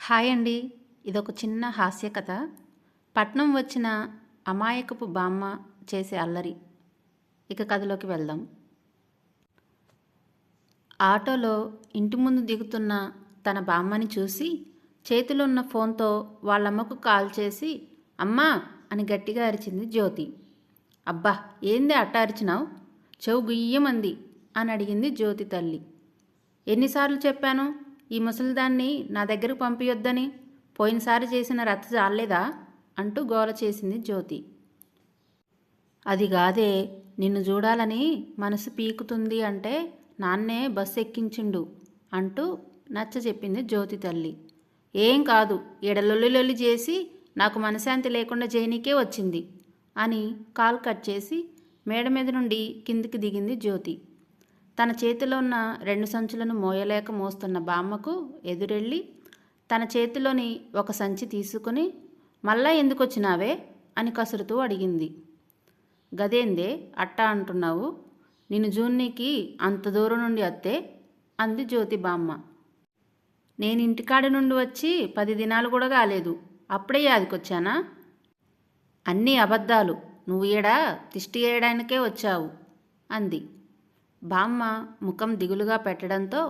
Hi అండి. ఇదొక చిన్న హాస్య కథ. పట్నం వచ్చిన అమాయకపు బామ్మ చేసే అల్లరి. ఇక కథలోకి వెళ్దాం. ఆటోలో ఇంటి ముందు దిగుతున్న తన బామ్మని చూసి చేతిలో ఉన్న ఫోన్తో వాళ్ళమ్మకు కాల్ చేసి అమ్మా అని గట్టిగా అరిచింది జ్యోతి. అబ్బా ఏంది అట్ట అరిచినావు, చెవు గుయ్యమంది అని అడిగింది జ్యోతి తల్లి. ఎన్నిసార్లు చెప్పాను ఈ ముసలిదాన్ని నా దగ్గరకు పంపియొద్దని, పోయినసారి చేసిన రచ్చ చాలేదా అంటూ గోల చేసింది జ్యోతి. అది కాదే, నిన్ను చూడాలని మనసు పీకుతుంది అంటే నాన్నే బస్సు ఎక్కించిండు అంటూ నచ్చ చెప్పింది జ్యోతి తల్లి. ఏం కాదు, ఈడ లొల్లి చేసి నాకు మనశాంతి లేకుండా చేయనీకే వచ్చింది అని కాల్ కట్ చేసి మేడ మీద నుండి కిందికి దిగింది జ్యోతి. తన చేతిలో ఉన్న 2 సంచులను మోయలేక మోస్తున్న బామ్మకు ఎదురెళ్ళి తన చేతిలోని ఒక సంచి తీసుకుని మళ్ళా ఎందుకొచ్చినావే అని కసురుతూ అడిగింది. గదేందే అట్టా అంటున్నావు, నిన్ను జూన్నీకి అంత దూరం నుండి అత్తే అంది జ్యోతి బామ్మ. నేను ఇంటికాడి నుండి వచ్చి 10 దినాలు కూడా కాలేదు, అప్పుడే యాదికొచ్చానా? అన్నీ అబద్ధాలు, నువ్వు ఈడ తిష్టి వేయడానికే వచ్చావు అంది. బామ్మ ముఖం దిగులుగా పెట్టడంతో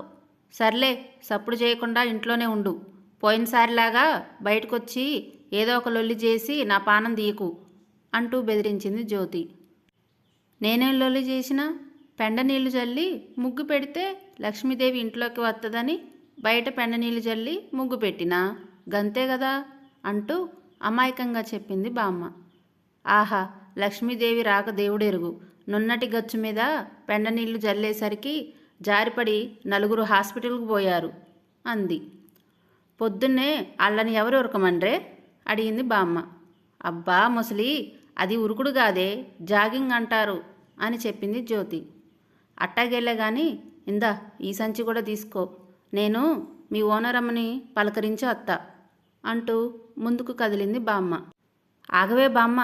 సర్లే సప్పుడు చేయకుండా ఇంట్లోనే ఉండు, పోయినసారిలాగా బయటకొచ్చి ఏదో ఒక లొల్లి చేసి నా పానం తీయకు అంటూ బెదిరించింది జ్యోతి. నేనేం లొల్లి చేసినా, పెండ నీళ్లు చల్లి ముగ్గు పెడితే లక్ష్మీదేవి ఇంట్లోకి వస్తుందని బయట పెండ నీళ్లు చల్లి ముగ్గు పెట్టినా గంతే కదా అంటూ అమాయకంగా చెప్పింది బామ్మ. ఆహా, లక్ష్మీదేవి రాక దేవుడెరుగు, నున్నటి గచ్చు మీద పెండ నీళ్లు జల్లేసరికి జారిపడి 4 హాస్పిటల్కు పోయారు అంది. పొద్దున్నే అళ్ళని ఎవరు ఉరకమండ్రే అడిగింది బామ్మ. అబ్బా ముసలి, అది ఉరుకుడు కాదే, జాగింగ్ అంటారు అని చెప్పింది జ్యోతి. అట్టాగెళ్ళే గాని ఇందా ఈ సంచి కూడా తీసుకో, నేను మీ ఓనర్ అమ్మని పలకరించి వత్తా అంటూ ముందుకు కదిలింది బామ్మ. ఆగవే బామ్మ,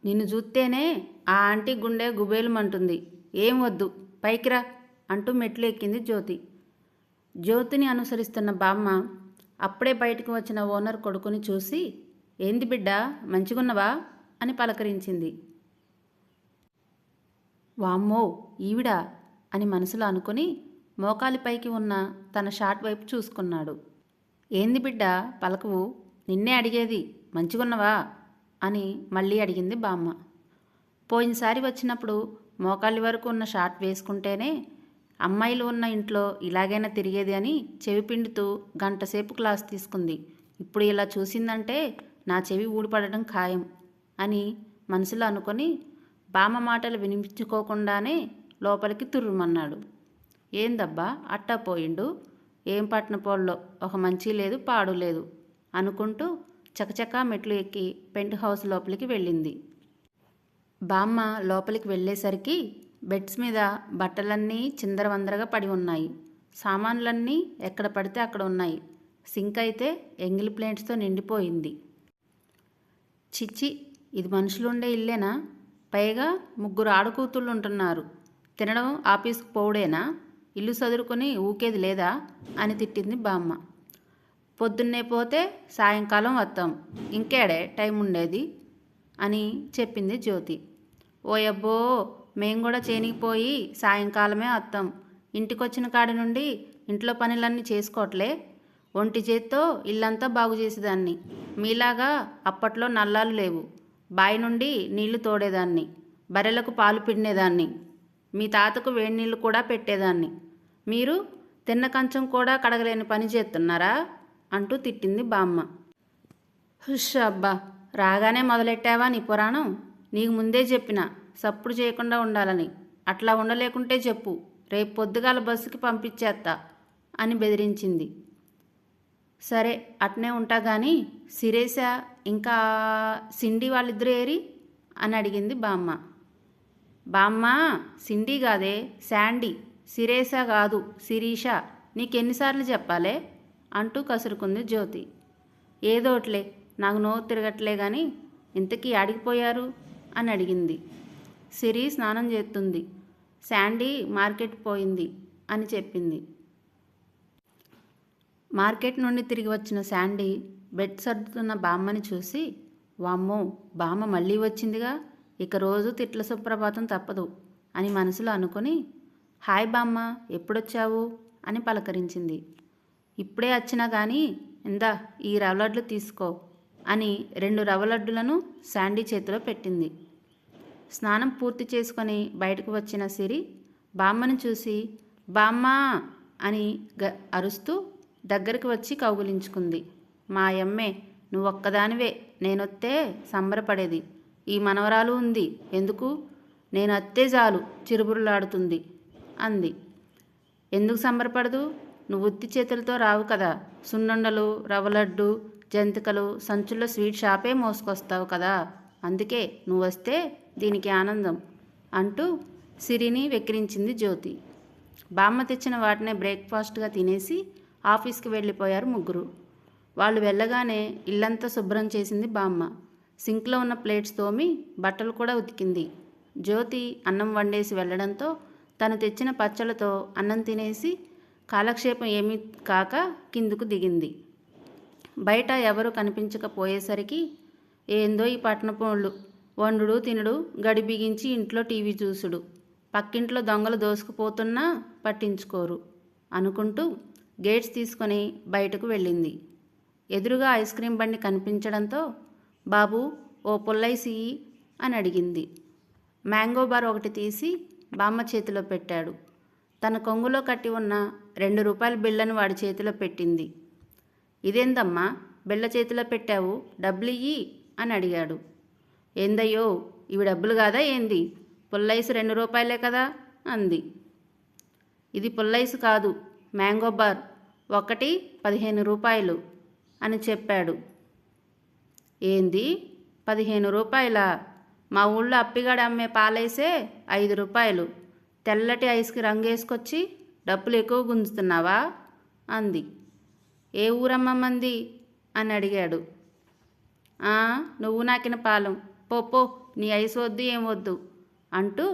నిన్ను చూస్తేనే ఆ ఆంటీ గుండె గుబేలుమంటుంది, ఏం వద్దు పైకిరా అంటూ మెట్లు ఎక్కింది జ్యోతి. జ్యోతిని అనుసరిస్తున్న బామ్మ అప్పుడే బయటకు వచ్చిన ఓనర్ కొడుకుని చూసి ఏంది బిడ్డ మంచిగున్నవా అని పలకరించింది. వామ్మో ఈవిడా అని మనసులో అనుకుని మోకాలిపైకి ఉన్న తన షార్ట్ వైపు చూసుకున్నాడు. ఏంది బిడ్డ పలకవు, నిన్నే అడిగేది, మంచిగున్నవా అని మళ్ళీ అడిగింది బామ్మ. పోయినసారి వచ్చినప్పుడు మోకాలి వరకు ఉన్న షార్ట్ వేసుకుంటేనే అమ్మాయిలు ఉన్న ఇంట్లో ఇలాగైనా తిరిగేది అని చెవి పిండుతూ గంటసేపు క్లాస్ తీసుకుంది, ఇప్పుడు ఇలా చూసిందంటే నా చెవి ఊడిపడడం ఖాయం అని మనసులో అనుకొని బామ్మ మాటలు వినిపించుకోకుండానే లోపలికి తుర్రుమన్నాడు. ఏందబ్బా అట్టా పోయిండు, ఏం పట్నపోల్లో ఒక మంచి లేదు పాడు లేదు అనుకుంటూ చకచకా మెట్లు ఎక్కి పెంట్ హౌస్ లోపలికి వెళ్ళింది. బామ్మ లోపలికి వెళ్ళేసరికి బెడ్స్ మీద బట్టలన్నీ చిందరవందరగా పడి ఉన్నాయి, సామాన్లన్నీ ఎక్కడ పడితే అక్కడ ఉన్నాయి, సింక్ అయితే ఎంగిల్ ప్లేట్స్తో నిండిపోయింది. చిచ్చి, ఇది మనుషులుండే ఇల్లేనా, పైగా 3 ఆడకూతుళ్ళు ఉంటున్నారు, తినడం ఆఫీస్కు పోవుడేనా, ఇల్లు సదురుకొని ఊకేది లేదా అని తిట్టింది బామ్మ. పొద్దున్నే పోతే సాయంకాలం వస్తాం, ఇంకేడే టైం ఉండేది అని చెప్పింది జ్యోతి. ఓయబ్బో, మేము కూడా చేనికిపోయి సాయంకాలమే వస్తాం, ఇంటికొచ్చిన కాడి నుండి ఇంట్లో పనులన్నీ చేసుకోవట్లే, ఒంటి చేత్తో ఇల్లంతా బాగు చేసేదాన్ని, మీలాగా అప్పట్లో నల్లాలు లేవు, బావి నుండి నీళ్లు తోడేదాన్ని, బర్రెలకు పాలు పిండేదాన్ని, మీ తాతకు వేడి నీళ్లు కూడా పెట్టేదాన్ని, మీరు తిన్న కంచం కూడా కడగలేని పని చేస్తున్నారా అంటూ తిట్టింది బామ్మ. హుష్ అబ్బా, రాగానే మొదలెట్టావా నీ పురాణం, నీకు ముందే చెప్పిన సప్పుడు చేయకుండా ఉండాలని, అట్లా ఉండలేకుంటే చెప్పు, రేపు పొద్దుగాల బస్సుకి పంపించేస్తా అని బెదిరించింది. సరే అట్నే ఉంటా కానీ సిరేశ ఇంకా సిండి వాళ్ళిద్దరూ ఏరి అని అడిగింది బామ్మ. బామ్మ, సిండి కాదే శాండీ, సిరేశ కాదు శిరీష, నీకెన్నిసార్లు చెప్పాలే అంటూ కసురుకుంది జ్యోతి. ఏదోట్లే, నాకు నోరు తిరగట్లే కానీ ఇంతకీ ఆడిగిపోయారు అని అడిగింది. సిరి స్నానం చేస్తుంది, శాండీ మార్కెట్ పోయింది అని చెప్పింది. మార్కెట్ నుండి తిరిగి వచ్చిన శాండీ బెడ్ సర్దుతున్న బామ్మని చూసి, వామ్మో, బామ్మ మళ్ళీ వచ్చిందిగా, ఇక రోజు తిట్ల సుప్రభాతం తప్పదు అని మనసులో అనుకుని, హాయ్ బామ్మ, ఎప్పుడొచ్చావు అని పలకరించింది. ఇప్పుడే వచ్చినా కానీ ఇందా ఈ రవ్వ తీసుకో అని 2 రవ్వ లడ్డులను శాండీ చేతిలో పెట్టింది. స్నానం పూర్తి చేసుకొని బయటకు వచ్చిన సిరి బామ్మని చూసి బామ్మా అని అరుస్తూ దగ్గరికి వచ్చి కౌగులించుకుంది. మా యమ్మే, నువ్వొక్కదానివే, నేనొత్తే సంబరపడేది. ఈ మనవరాలు ఉంది ఎందుకు, నేనొత్తే చాలు చిరుబురులాడుతుంది అంది. ఎందుకు సంబరపడదు, నువ్వు ఉత్తి చేతులతో రావు కదా, సున్నుండలు, రవ్వలడ్డు, జంతికలు, సంచుల్లో స్వీట్ షాపే మోసుకొస్తావు కదా, అందుకే నువ్వు వస్తే దీనికి ఆనందం అంటూ సిరిని వెక్కిరించింది జ్యోతి. బామ్మ తెచ్చిన వాటినే బ్రేక్ఫాస్ట్గా తినేసి ఆఫీస్కి వెళ్ళిపోయారు ముగ్గురు. వాళ్ళు వెళ్ళగానే ఇల్లంతా శుభ్రం చేసింది బామ్మ. సింక్లో ఉన్న ప్లేట్స్ తోమి బట్టలు కూడా ఉతికింది. జ్యోతి అన్నం వండేసి వెళ్ళడంతో తను తెచ్చిన పచ్చళ్ళతో అన్నం తినేసి కాలక్షేపం ఏమీ కాక కిందకు దిగింది. బయట ఎవరు కనిపించకపోయేసరికి ఏందో ఈ పట్టణపోళ్ళు, వండుడు తినుడు, గడి బిగించి ఇంట్లో టీవీ చూసుడు, పక్కింట్లో దొంగలు దోసుకుపోతున్నా పట్టించుకోరు అనుకుంటూ గేట్స్ తీసుకొని బయటకు వెళ్ళింది. ఎదురుగా ఐస్ క్రీం బండి కనిపించడంతో బాబు ఓ పుల్లైసి అని అడిగింది. మ్యాంగో బార్ ఒకటి తీసి బామ్మ చేతిలో పెట్టాడు. తన కొంగులో కట్టి ఉన్న 2 రూపాయల బిళ్ళను వాడి చేతిలో పెట్టింది. ఇదేందమ్మా బిళ్ళ చేతిలో పెట్టావు, డబ్బులియ్యి అని అడిగాడు. ఏందయ్యో, ఇవి డబ్బులు కాదా ఏంది, పుల్లైసు 2 రూపాయలే కదా అంది. ఇది పుల్లైసు కాదు, మ్యాంగో బార్, ఒకటి 15 రూపాయలు అని చెప్పాడు. ఏంది 15 రూపాయలా, మా ఊళ్ళో అప్పిగాడు అమ్మే పాలైసే 5 రూపాయలు, తెల్లటి ఐస్కి రంగేసుకొచ్చి డబ్బులు ఎక్కువ గుంజుతున్నావా అంది. ఏ ఊరమ్మమ్మంది అని అడిగాడు. నువ్వు నాకిన పాలం, పో నీ ఐస్ వద్దు ఏం వద్దు అంటూ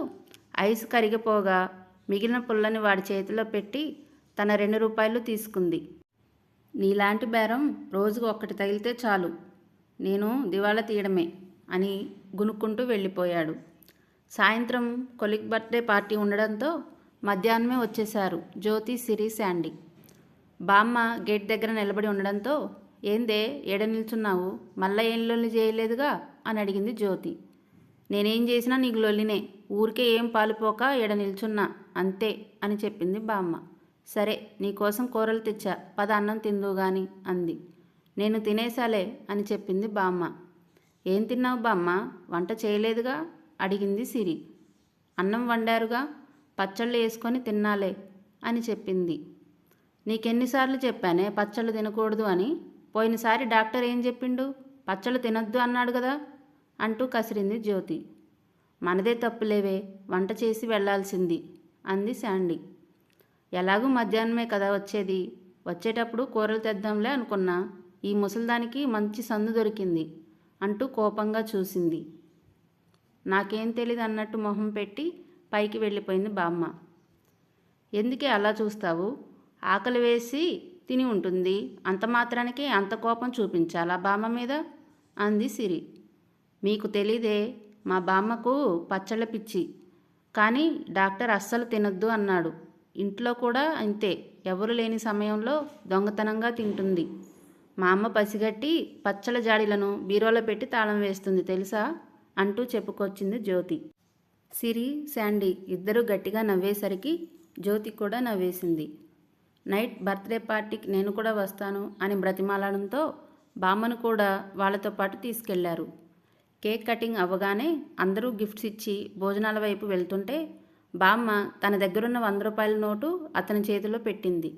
ఐస్ కరిగిపోగా మిగిలిన పుల్లని వాడి చేతిలో పెట్టి తన 2 రూపాయలు తీసుకుంది. నీలాంటి బేరం రోజుకు ఒక్కటి తగిలితే చాలు, నేను దివాళా తీయడమే అని గునుక్కుంటూ వెళ్ళిపోయాడు. సాయంత్రం కొలిక్ బర్త్డే పార్టీ ఉండడంతో మధ్యాహ్నమే వచ్చేశారు జ్యోతి, సిరి, శాండీ. బామ్మ గేట్ దగ్గర నిలబడి ఉండడంతో ఏందే ఏడ నిల్చున్నావు, మళ్ళా ఏం లొల్లి చేయలేదుగా అని అడిగింది జ్యోతి. నేనేం చేసినా నీకు లొల్లినే, ఊరికే ఏం పాలుపోక ఏడ నిల్చున్నా అంతే అని చెప్పింది బామ్మ. సరే నీకోసం కూరలు తెచ్చా, పద అన్నం తిందువు గాని అంది. నేను తినేసాలే అని చెప్పింది బామ్మ. ఏం తిన్నావు బామ్మ, వంట చేయలేదుగా అడిగింది సిరి. అన్నం వండారుగా, పచ్చళ్ళు వేసుకొని తిన్నాలే అని చెప్పింది. నీకెన్నిసార్లు చెప్పానే పచ్చళ్ళు తినకూడదు అని, పోయినసారి డాక్టర్ ఏం చెప్పిండు, పచ్చళ్ళు తినొద్దు అన్నాడు కదా అంటూ కసిరింది జ్యోతి. మనదే తప్పులేవే, వంట చేసి వెళ్లాల్సింది అంది శాండీ. ఎలాగూ మధ్యాహ్నమే కదా వచ్చేది, వచ్చేటప్పుడు కూరలు తెద్దాంలే అనుకున్నా, ఈ ముసలిదానికి మంచి సందు దొరికింది అంటూ కోపంగా చూసింది. నాకేం తెలీదు అన్నట్టు మొహం పెట్టి పైకి వెళ్ళిపోయింది బామ్మ. ఎందుకే అలా చూస్తావు, ఆకలి వేసి తిని ఉంటుంది, అంత మాత్రానికి అంత కోపం చూపించాలా బామ్మ మీద అంది సిరి. మీకు తెలీదే, మా బామ్మకు పచ్చళ్ళ పిచ్చి, కానీ డాక్టర్ అస్సలు తినొద్దు అన్నాడు. ఇంట్లో కూడా అంతే, ఎవరు లేని సమయంలో దొంగతనంగా తింటుంది. మా అమ్మ పసిగట్టి పచ్చళ్ళ జాడీలను బీరోలో పెట్టి తాళం వేస్తుంది తెలుసా అంటూ చెప్పుకొచ్చింది జ్యోతి. సిరి, శాండీ ఇద్దరూ గట్టిగా నవ్వేసరికి జ్యోతి కూడా నవ్వేసింది. నైట్ బర్త్డే పార్టీకి నేను కూడా వస్తాను అని బ్రతిమాలడంతో బామ్మను కూడా వాళ్ళతో పాటు తీసుకెళ్లారు. కేక్ కటింగ్ అవ్వగానే అందరూ గిఫ్ట్స్ ఇచ్చి భోజనాల వైపు వెళ్తుంటే బామ్మ తన దగ్గరున్న 100 రూపాయల నోటు అతని చేతిలో పెట్టింది.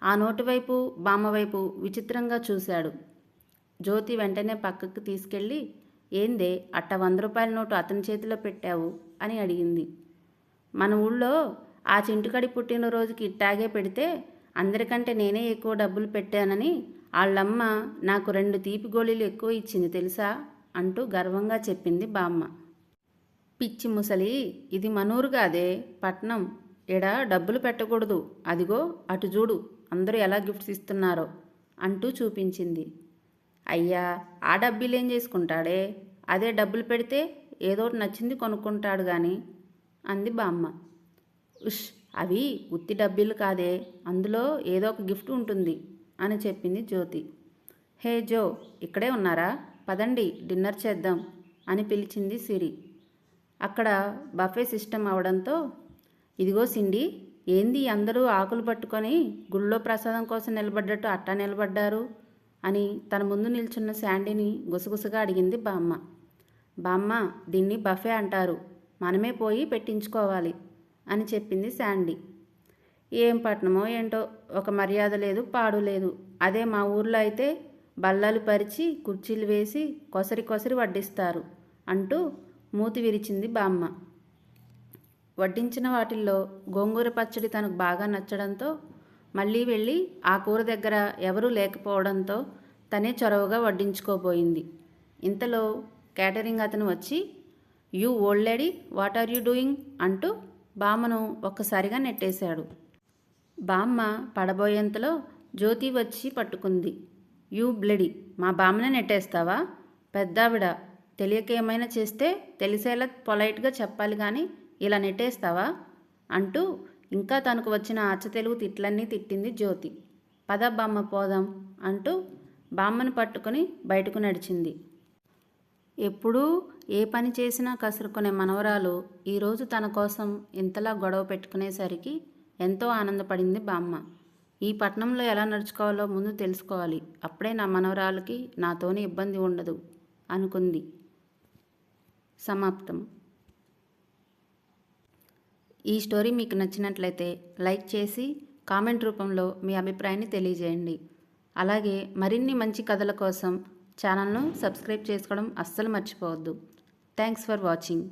ఆ నోటు వైపు బామ్మ వైపు విచిత్రంగా చూశాడు. జ్యోతి వెంటనే పక్కకు తీసుకెళ్ళి, ఏందే అట్ట 100 రూపాయల నోటు అతని చేతిలో పెట్టావు అని అడిగింది. మన ఊళ్ళో ఆ చింటుకడి పుట్టినరోజుకి ఇట్టాగే పెడితే అందరికంటే నేనే ఎక్కువ డబ్బులు పెట్టానని వాళ్ళమ్మ నాకు 2 తీపి గోళీలు ఎక్కువ ఇచ్చింది తెలుసా అంటూ గర్వంగా చెప్పింది బామ్మ. పిచ్చి ముసలి, ఇది మనూరు కాదే, పట్నం, ఎడ డబ్బులు పెట్టకూడదు, అదిగో అటు చూడు అందరూ ఎలా గిఫ్ట్స్ ఇస్తున్నారో అంటూ చూపించింది. అయ్యా, ఆ డబ్బీలు ఏం చేసుకుంటాడే, అదే డబ్బులు పెడితే ఏదోటి నచ్చింది కొనుక్కుంటాడు కానీ అంది బామ్మ. ఉష్, అవి ఉత్తి డబ్బీలు కాదే, అందులో ఏదో ఒక గిఫ్ట్ ఉంటుంది అని చెప్పింది జ్యోతి. హే జో, ఇక్కడే ఉన్నారా, పదండి డిన్నర్ చేద్దాం అని పిలిచింది సిరి. అక్కడ బఫే సిస్టమ్ అవడంతో, ఇదిగో సిండి, ఏంది అందరూ ఆకులు పట్టుకొని గుళ్ళో ప్రసాదం కోసం నిలబడ్డట్టు అట్టా నిలబడ్డారు అని తన ముందు నిల్చున్న శాండీని గుసగుసగా అడిగింది బామ్మ. బామ్మ, దీన్ని బఫే అంటారు, మనమే పోయి పెట్టించుకోవాలి అని చెప్పింది శాండీ. ఏం పట్నమో ఏంటో, ఒక మర్యాద లేదు పాడు లేదు. అదే మా ఊర్లో అయితే బల్లలు పరిచి కుర్చీలు వేసి కొసరి కొసరి వడ్డిస్తారు అంటూ మూతి విరిచింది బామ్మ. వడ్డించిన వాటిల్లో గోంగూర పచ్చడి తనకు బాగా నచ్చడంతో మళ్ళీ వెళ్ళి ఆ కూర దగ్గర ఎవరూ లేకపోవడంతో తనే చొరవగా వడ్డించుకోబోయింది. ఇంతలో క్యాటరింగ్ అతను వచ్చి, you old lady, what are you doing అంటూ బామ్మను ఒక్కసారిగా నెట్టేశాడు. బామ్మ పడబోయేంతలో జ్యోతి వచ్చి పట్టుకుంది. యూ బ్లడీ, మా బామ్మనే నెట్టేస్తావా? పెద్దావిడ, తెలియక ఏమైనా చేస్తే తెలిసేలా పొలైట్గా చెప్పాలి కానీ ఇలా నెట్టేస్తావా అంటూ ఇంకా తనకు వచ్చిన అచ్చతెలుగు తిట్లన్నీ తిట్టింది జ్యోతి. పద బామ్మ పోదాం అంటూ బామ్మను పట్టుకుని బయటకు నడిచింది. ఎప్పుడూ ఏ పని చేసినా కసురుకునే మనవరాలు ఈరోజు తన కోసం ఇంతలా గొడవ పెట్టుకునేసరికి ఎంతో ఆనందపడింది బామ్మ. ఈ పట్టణంలో ఎలా నడుచుకోవాలో ముందు తెలుసుకోవాలి, అప్పుడే నా మనవరాలకి నాతోనే ఇబ్బంది ఉండదు అనుకుంది. సమాప్తం. ఈ స్టోరీ మీకు నచ్చినట్లయితే లైక్ చేసి కామెంట్ రూపంలో మీ అభిప్రాయాన్ని తెలియజేయండి. అలాగే మరిన్ని మంచి కథల కోసం ఛానల్ను సబ్స్క్రైబ్ చేసుకోవడం అస్సలు మర్చిపోవద్దు. Thanks for watching.